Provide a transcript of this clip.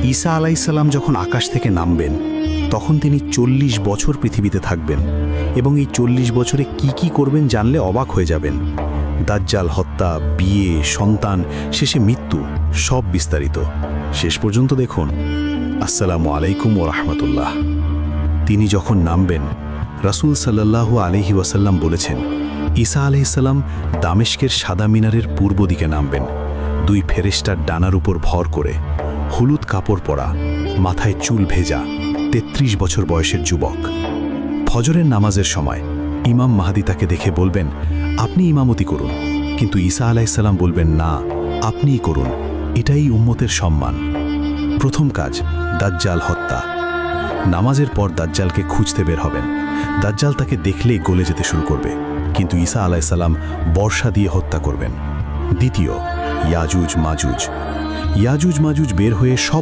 ঈসা আলাইসাল্লাম যখন আকাশ থেকে নামবেন তখন তিনি 40 বছর পৃথিবীতে থাকবেন এবং এই 40 বছরে কি করবেন জানলে অবাক হয়ে যাবেন। দাজ্জাল হত্যা, বিয়ে, সন্তান, শেষে মৃত্যু, সব বিস্তারিত। শেষ পর্যন্ত দেখুন। আসসালামু আলাইকুম ওয়া রাহমাতুল্লাহ। তিনি যখন নামবেন, রাসূল সাল্লাল্লাহু আলাইহি ওয়াসাল্লাম বলেছেন, ঈসা আলাইহিসসালাম দামেস্কের সাদা মিনারের পূর্ব দিকে নামবেন, 2 ফেরেশতার ডানার উপর ভর করে, হলুদ কাপড় পরা, মাথায় চুল ভেজা, 33 বছর বয়সের যুবক। ফজরের নামাজের সময় ইমাম মাহদী তাকে দেখে বলবেন, আপনি ইমামতি করুন, কিন্তু ঈসা আলাইহিসসালাম বলবেন, না, আপনিই করুন, এটাই উম্মতের সম্মান। প্রথম কাজ, দাজ্জাল হত্যা। নামাজের পর দাজ্জালকে খুঁজতে বের হবেন। দাজ্জাল তাকে দেখলেই গলে যেতে শুরু করবে, কিন্তু ঈসা আলাইহিসসালাম বর্ষা দিয়ে হত্যা করবেন। দ্বিতীয়, ইয়াজুজ মাজুজ। ইয়াজুজ মাজুজ বের হয়ে সব